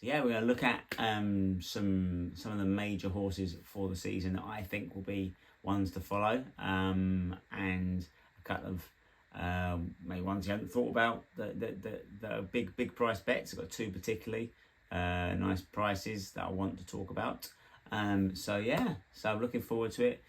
So yeah, we're going to look at some of the major horses for the season that I think will be ones to follow, and a couple of maybe ones you haven't thought about that are big price bets. I've got two particularly nice prices that I want to talk about. So yeah, so I'm looking forward to it.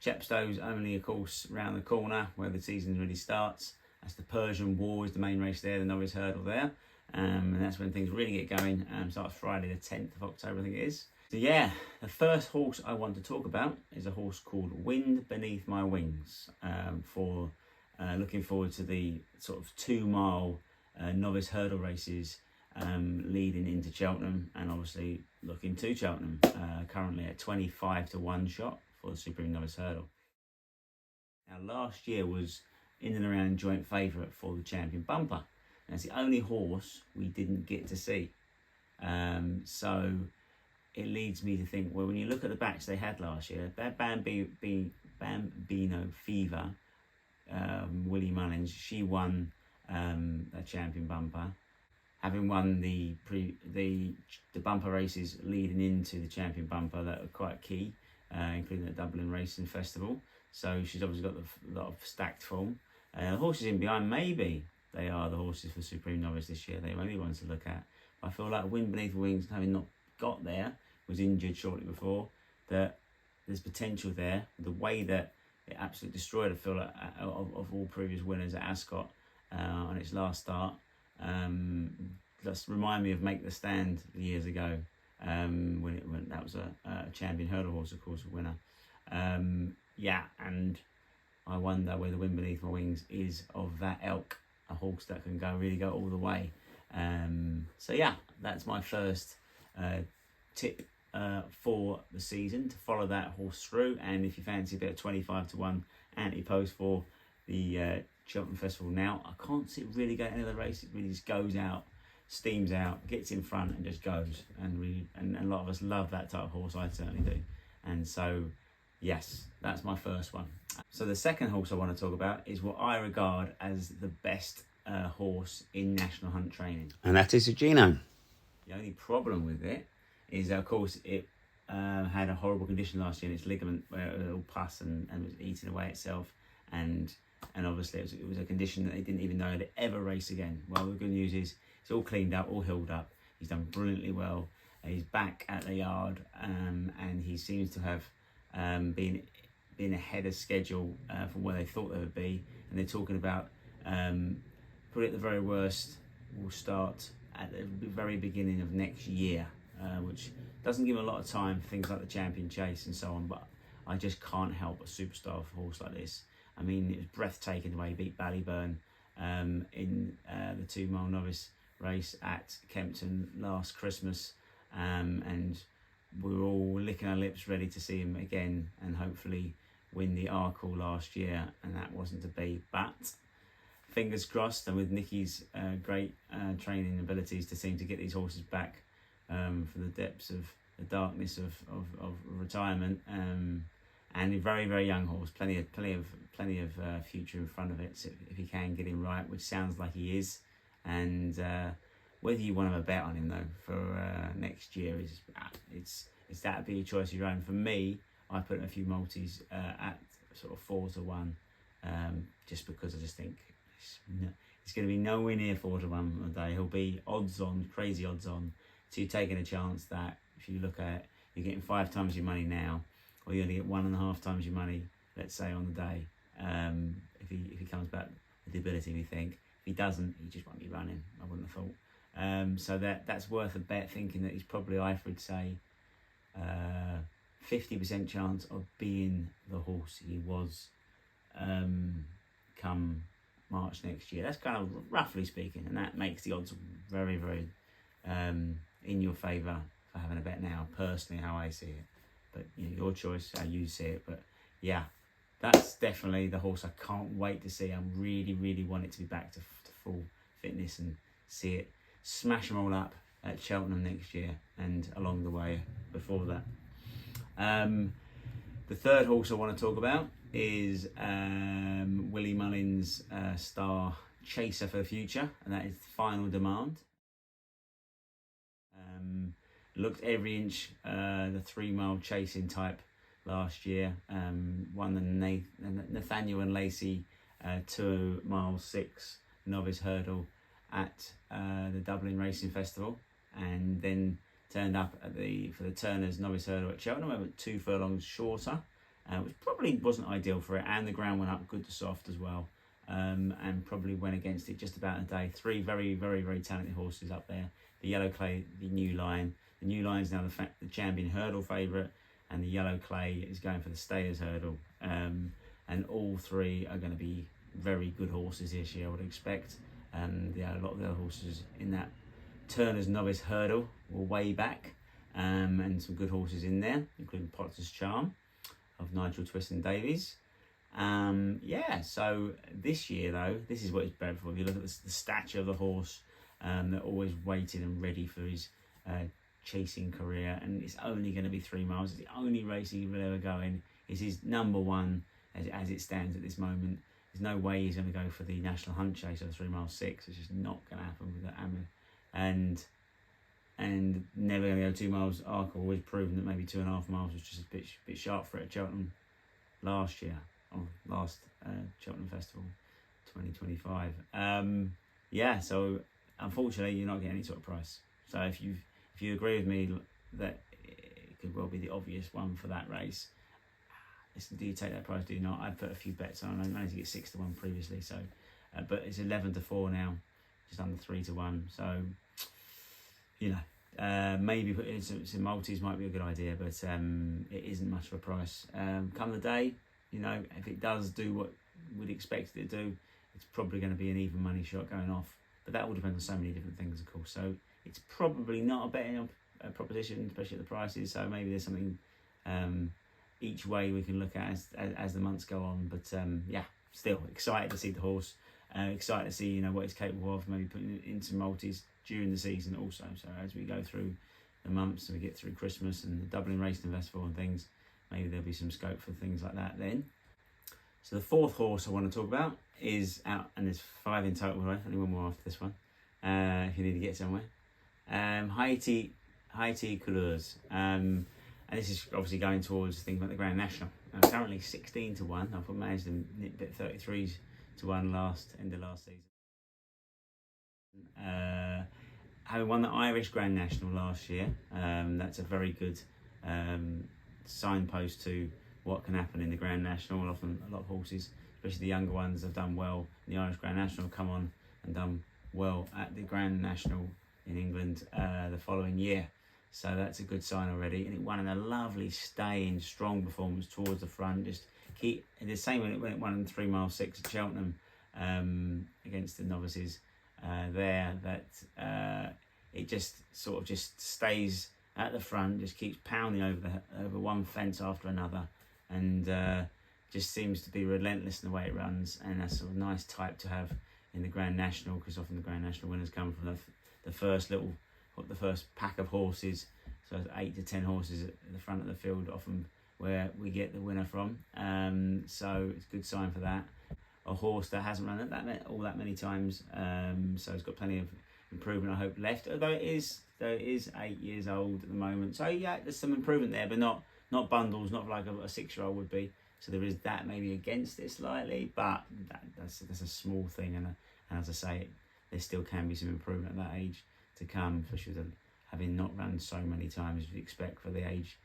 Chepstow's only, of course, round the corner where the season really starts. That's the Persian War is the main race there, the Novice Hurdle there. And that's when things really get going. Starts Friday the 10th of October, I think it is. So yeah, the first horse I want to talk about is a horse called Wind Beneath My Wings. For looking forward to the sort of 2 mile Novice Hurdle races leading into Cheltenham, and obviously looking to Cheltenham. Currently at 25 to 1 shot for the Supreme Novice Hurdle. Now last year was in and around joint favourite for the Champion Bumper. And it's the only horse we didn't get to see. So it leads me to think, well, when you look at the backs they had last year, that Bambino Fever, Willie Mullins, she won a Champion Bumper, having won the bumper races leading into the Champion Bumper that were quite key, including the Dublin Racing Festival. So she's obviously got a lot of stacked form. The horses in behind, maybe they are the horses for Supreme Novice this year. They may be ones to look at. But I feel like Wind Beneath Wings, having not got there, was injured shortly before, that there's potential there. The way that it absolutely destroyed, I feel like, of all previous winners at Ascot on its last start. Just remind me of Make the Stand years ago, when that was a Champion Hurdle horse, of course, a winner. Yeah, and I wonder whether Wind Beneath My Wings is of that ilk, a horse that can really go all the way. So yeah, that's my first tip for the season, to follow that horse through. And if you fancy a bit of 25 to 1 anti-post for the Cheltenham Festival now, I can't see it really going into the race. It really just goes out, steams out, gets in front and just goes. And a lot of us love that type of horse. I certainly do. And so yes, that's my first one. So the second horse I want to talk about is what I regard as the best horse in National Hunt training. And that is Gino. The only problem with it is, of course, it had a horrible condition last year in its ligament, where it was all pus and was eating away itself. And obviously it was a condition that they didn't even know it'd ever race again. Well, the good news is it's all cleaned up, all healed up. He's done brilliantly well. He's back at the yard, and he seems to have been ahead of schedule from where they thought they would be. And they're talking about, put it at the very worst, will start at the very beginning of next year, which doesn't give a lot of time for things like the Champion Chase and so on. But I just can't help a superstar horse like this. I mean, it was breathtaking the way he beat Ballyburn in the 2 mile novice race at Kempton last Christmas, and we were all licking our lips ready to see him again and hopefully win the Arkle last year, and that wasn't to be. But fingers crossed, and with Nicky's great training abilities to seem to get these horses back from the depths of the darkness of retirement, and a very, very young horse, plenty of future in front of it, so if he can get him right, which sounds like he is. And whether you want to have a bet on him though for next year is that'd be a choice of your own. For me, I put in a few multis at sort of 4 to 1, just because I just think it's going to be nowhere near 4 to 1 on the day. He'll be odds on, crazy odds on. So you're taking a chance that if you look at it, you're getting 5 times your money now, or you're going to get 1.5 times your money, let's say, on the day. If he comes back with the ability, we think. If he doesn't, he just won't be running, I wouldn't have thought. So that's worth a bet, thinking that he's probably, I would say, 50% chance of being the horse he was come March next year. That's kind of roughly speaking, and that makes the odds very, very in your favour for having a bet now, personally, how I see it. But your choice, how you see it. But yeah, that's definitely the horse I can't wait to see. I really, really want it to be back to full fitness and see it smash them all up at Cheltenham next year and along the way before that. The third horse I want to talk about is Willie Mullins' star chaser for the future, and that is Final Demand. Looked every inch the 3 mile chasing type last year. Won the Nathaniel and Lacey 2 mile 6 novice hurdle at the Dublin Racing Festival, and then turned up for the Turners Novice Hurdle at Cheltenham. We went 2 furlongs shorter, which probably wasn't ideal for it, and the ground went up good to soft as well, and probably went against it just about a day. 3 very, very, very talented horses up there. The Yellow Clay, the New Line. The New Line is now the champion hurdle favourite, and the Yellow Clay is going for the Stayers Hurdle. And all 3 are going to be very good horses this year, I would expect. A lot of the other horses in that Turner's Novice Hurdle were way back, and some good horses in there, including Potter's Charm of Nigel Twiston-Davies. So this year though, this is what it's bred for. If you look at the stature of the horse, they're always waiting and ready for his chasing career, and it's only going to be 3 miles. It's the only race he will ever go in. It's his number one as it stands at this moment. There's no way he's going to go for the National Hunt Chase or 3 mile 6. It's just not going to happen with that and never going to go 2 miles. Arc always proven that maybe 2.5 miles was just a bit sharp for it at Cheltenham last year, or last Cheltenham Festival 2025. So unfortunately you're not getting any sort of price. So if you agree with me that it could well be the obvious one for that race, listen, do you take that price? Do you not? I put a few bets on. I managed to get 6 to 1 previously, so but it's 11 to 4 now, just under 3 to 1. So maybe some multis might be a good idea, but it isn't much of a price. Come the day, if it does do what we'd expect it to do, it's probably going to be an even money shot going off. But that will depend on so many different things, of course. So it's probably not a betting proposition, especially at the prices. So maybe there's something each way we can look at as the months go on. But still excited to see the horse. Excited to see what he's capable of. Maybe putting it into multis during the season also. So as we go through the months and we get through Christmas and the Dublin Racing Festival and things, maybe there'll be some scope for things like that then. So the 4th horse I want to talk about is out, and there's 5 in total, right? Only one more after this one, if you need to get somewhere. Haiti Couleurs. And this is obviously going towards thinking about the Grand National. Currently 16 to 1. I've managed to nip bit 33s to 1 end of last season. Having won the Irish Grand National last year, that's a very good signpost to what can happen in the Grand National. Often a lot of horses, especially the younger ones, have done well in the Irish Grand National, come on and done well at the Grand National in England the following year. So that's a good sign already. And it won in a lovely staying, strong performance towards the front. Just keep the same when it won in 3 mile 6 at Cheltenham against the novices there. That it just sort of just stays at the front, just keeps pounding over one fence after another, and just seems to be relentless in the way it runs. And that's sort of nice type to have in the Grand National, because often the Grand National winners come from the first pack of horses. So 8 to 10 horses at the front of the field, often where we get the winner from. So it's a good sign for that. A horse that hasn't run all that many times, so it's got plenty of improvement, I hope, left. Although it is 8 years old at the moment, so yeah, there's some improvement there, but not bundles, not like a 6-year-old would be. So there is that maybe against it slightly, but that's a small thing, and as I say, there still can be some improvement at that age to come, especially with having not run so many times as you'd expect for the age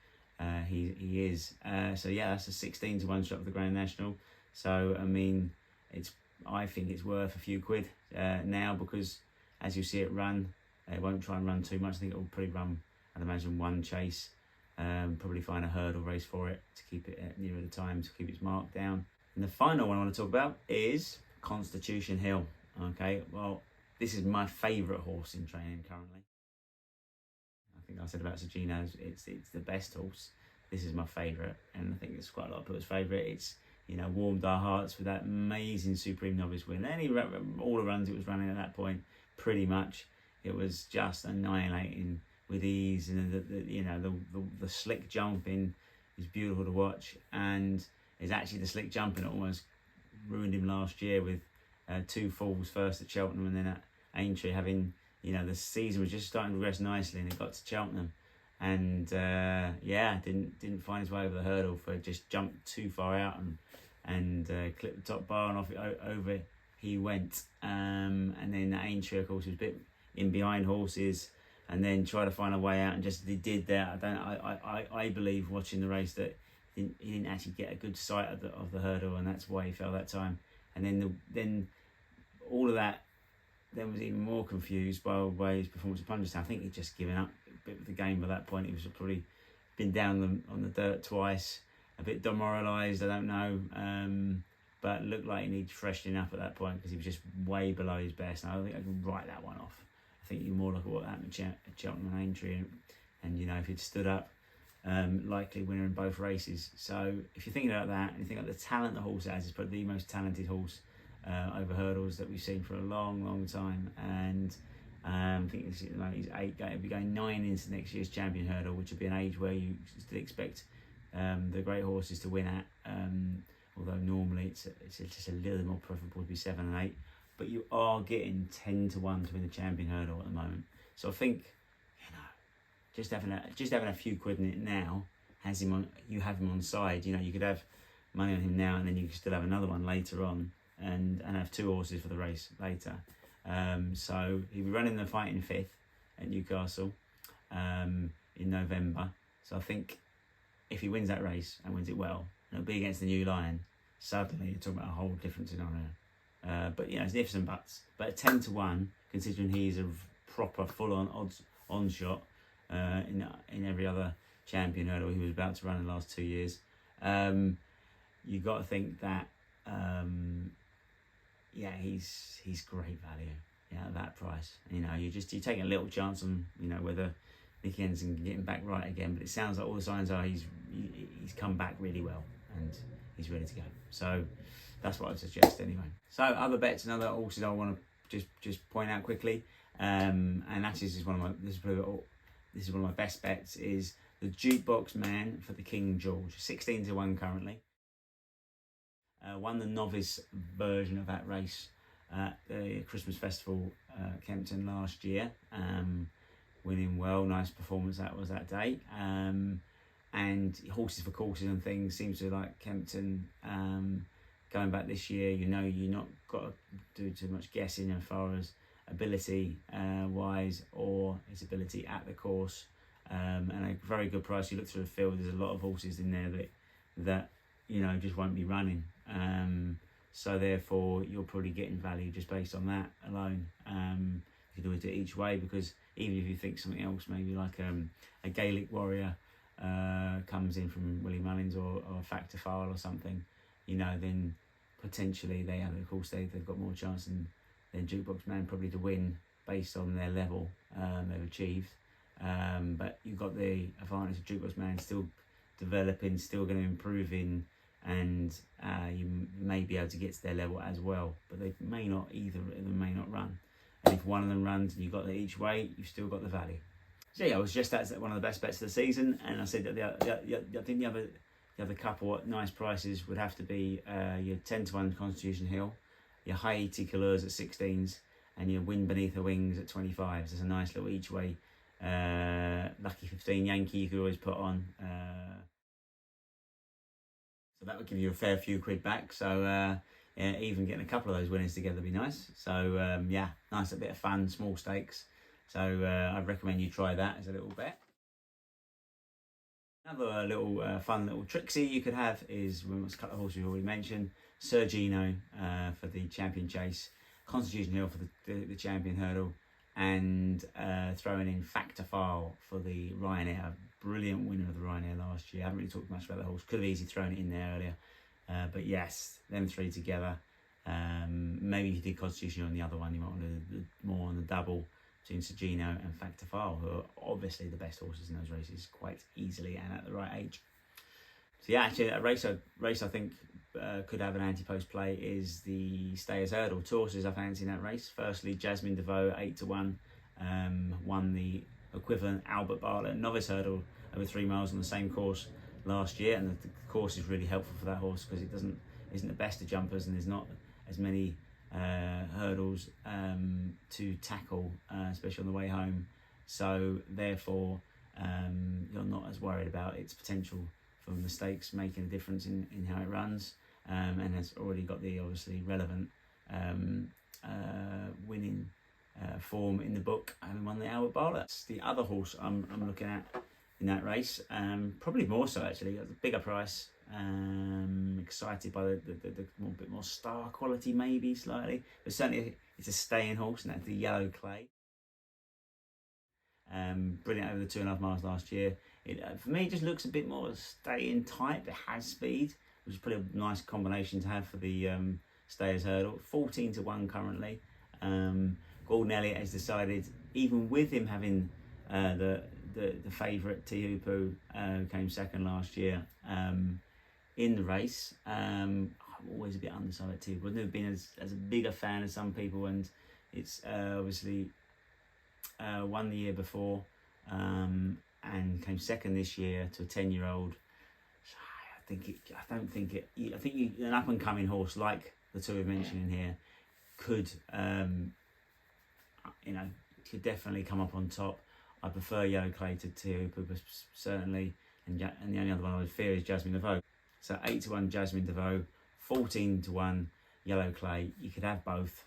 he is. So yeah, that's a 16 to 1 shot for the Grand National. So I mean, I think it's worth a few quid now, because as you see it run, it won't try and run too much. I think it will probably run, I'd imagine, 1 chase, probably find a hurdle race for it to keep it nearer the time, to keep its mark down. And the final one I want to talk about is Constitution Hill. Okay, well, this is my favourite horse in training currently. I think I said about Sergino's, it's the best horse. This is my favourite, and I think it's quite a lot of people's favourite. It's warmed our hearts with that amazing Supreme Novice win. All the runs it was running at that point, pretty much, it was just annihilating with ease, and the slick jumping is beautiful to watch. And it's actually the slick jumping that almost ruined him last year with 2 falls, first at Cheltenham and then at Aintree, having the season was just starting to progress nicely, and it got to Cheltenham, and didn't find his way over the hurdle, for just jumped too far out and clipped the top bar, and off over he went. And then Aintree, of course, was a bit in behind horses, and then tried to find a way out, and just did that. I believe, watching the race, that he didn't actually get a good sight of the hurdle, and that's why he fell that time. And then all of that then was even more confused by his performance at Punchestown. I think he'd just given up a bit of the game by that point. He was probably been down on the dirt twice, a bit demoralised, I don't know, but looked like he needed freshening up at that point, because he was just way below his best. And I don't think I can write that one off. I think you more look at what happened at Cheltenham and Aintree, and if he'd stood up, likely winner in both races. So if you're thinking about that, and you think about the talent the horse has, it's probably the most talented horse over hurdles that we've seen for a long time. And I think he's 8, he'll be going 9 into next year's champion hurdle, which would be an age where you still expect the great horses to win at. Although normally it's just a little more preferable to be 7 and 8. But you are getting 10 to 1 to win the champion hurdle at the moment. So I think, just having a few quid in it now has him on. You have him on side. You could have money on him now, and then you could still have another one later on, and have 2 horses for the race later. So he'll be running the Fighting Fifth at Newcastle in November. So I think if he wins that race and wins it well, and it'll be against the New Lion, suddenly you're talking about a whole different scenario. But it's ifs and buts. But at 10 to 1, considering he's a proper full-on odds shot in every other champion hurdle he was about to run in the last 2 years, you've got to think that he's great value at that price. You're taking a little chance on whether Nicky Henderson can get him back right again, but it sounds like all the signs are he's come back really well and he's ready to go. So that's what I'd suggest anyway. So other bets and other horses I want to just point out quickly, and actually this is one of my best bets, is the Jukebox Man for the King George, 16 to 1 currently. Won the novice version of that race at the Christmas Festival Kempton last year, winning well. Nice performance that was that day. And horses for courses and things seems to like Kempton. Going back this year, you're not got to do too much guessing as far as ability wise or his ability at the course, and a very good price. You look through the field, there's a lot of horses in there that just won't be running, so therefore you're probably getting value just based on that alone. You could always do it each way, because even if you think something else, maybe like a Gaelic Warrior comes in from Willie Mullins or a Factor File or something, then potentially they've got more chance than Jukebox Man probably to win based on their level they've achieved. But you've got the advantage of Jukebox Man still developing, still going to improve in, and you may be able to get to their level as well. But they may not, either of them may not run. And if one of them runs and you've got it each way, you've still got the value. So yeah, that's one of the best bets of the season. And I said that I think the other couple of nice prices would have to be your 10 to 1 Constitution Hill, your High Couleurs at 16s, and your Wind Beneath the Wings at 25s. There's a nice little each way. Lucky 15 Yankee you could always put on. So that would give you a fair few quid back. So even getting a couple of those winners together would be nice. So nice, a bit of fun, small stakes. So I'd recommend you try that as a little bet. Another little fun little tricksy you could have is, a couple of horses we've already mentioned, Sergino for the Champion Chase, Constitution Hill for the Champion Hurdle, and throwing in Factor File for the Ryanair. Brilliant winner of the Ryanair last year. I haven't really talked much about the horse. Could have easily thrown it in there earlier. But yes, them 3 together. Maybe if you did Constitution on the other one, you might want to do more on the double between Sergino and Factor File, who are obviously the best horses in those races quite easily and at the right age. So yeah, actually a race I think could have an anti-post play is the Stayers Hurdle. 2 horses I fancy in that race. Firstly, Jasmine DeVoe, 8 to 1, won the equivalent Albert Bartlett Novice Hurdle over 3 miles on the same course last year, and the course is really helpful for that horse because it isn't the best of jumpers, and there's not as many hurdles to tackle, especially on the way home. So therefore, you're not as worried about its potential for mistakes making a difference in how it runs, and has already got the obviously relevant winning form in the book, having won the Albert Bartlett. That's the other horse I'm looking at in that race, probably more so actually, at a bigger price. Excited by the bit more star quality, maybe slightly, but certainly it's a staying horse, and that's the Yellow Clay. Brilliant over the 2.5 miles last year. It for me, it just looks a bit more staying type. It has speed, which is probably a nice combination to have for the Stayers Hurdle. 14 to 1 currently. Gordon Elliott has decided, even with him having the favourite Tihupu, who came second last year in the race. I'm always a bit undecided too. I've never been as a big a fan as some people, and it's obviously won the year before and came second this year to a 10-year-old. I think an up and coming horse like the two we've mentioned in here could could definitely come up on top. I prefer Yellow Clay to Tihupu, certainly, and the only other one I would fear is Jasmine DeVoe. So 8 to 1 Jasmine DeVoe, 14 to 1 Yellow Clay. You could have both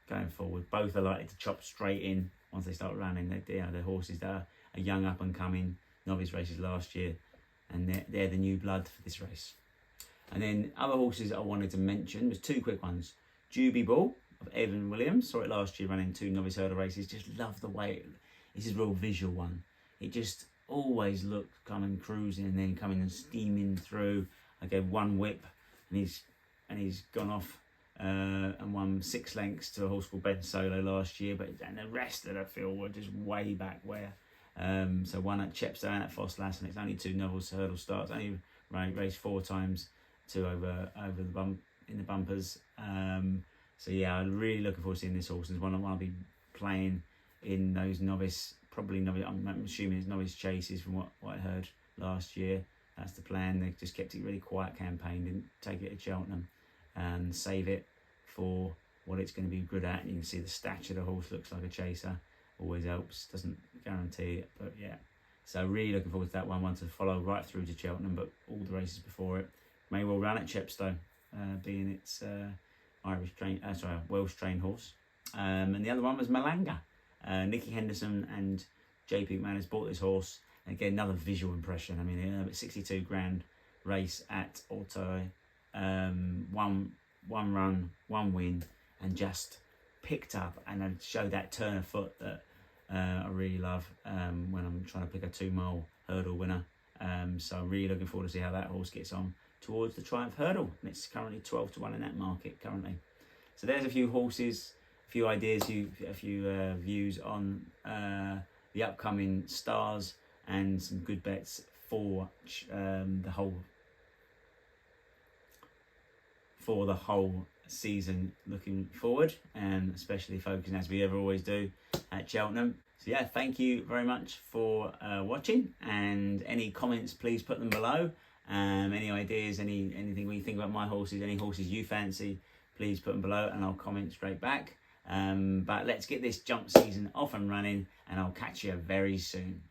going forward. Both are likely to chop straight in once they start running. They're horses that are young, up and coming, novice races last year, and they're the new blood for this race. And then other horses that I wanted to mention was 2 quick ones. Juby Ball of Evan Williams, saw it last year running 2 novice hurdle races. Just love the way this is a real visual one. It just always looked coming cruising and then coming and steaming through. I gave 1 whip and he's gone off and won 6 lengths to a horse called Ben Solo last year, and the rest of the field were just way back where. So one at Chepstow at Fosslas, and it's only 2 novice hurdle starts. Only raced 4 times, 2 over in the bumpers. So yeah, I'm really looking forward to seeing this horse. It's one I'll be playing in those novice. I'm assuming it's novice chases from what I heard last year. That's the plan. They just kept it really quiet campaign, didn't take it to Cheltenham and save it for what it's going to be good at. And you can see the stature of the horse looks like a chaser. Always helps, doesn't guarantee it, but yeah. So really looking forward to that one to follow right through to Cheltenham, but all the races before it. May well run at Chepstow, being its Welsh trained horse. And the other one was Malanga. Nicky Henderson and JP McManus bought this horse. And again, another visual impression. I mean, 62 grand race at Auto, one run, 1 win, and just picked up and showed that turn of foot that I really love when I'm trying to pick a 2-mile hurdle winner. So I'm really looking forward to see how that horse gets on towards the Triumph Hurdle. And it's currently 12 to 1 in that market currently. So there's a few horses, a few ideas, a few views on the upcoming stars and some good bets for the whole season looking forward, and especially focusing, as we ever always do, at Cheltenham. So yeah, thank you very much for watching, and any comments please put them below. Any ideas, anything when you think about my horses, any horses you fancy, please put them below and I'll comment straight back. But let's get this jump season off and running, and I'll catch you very soon.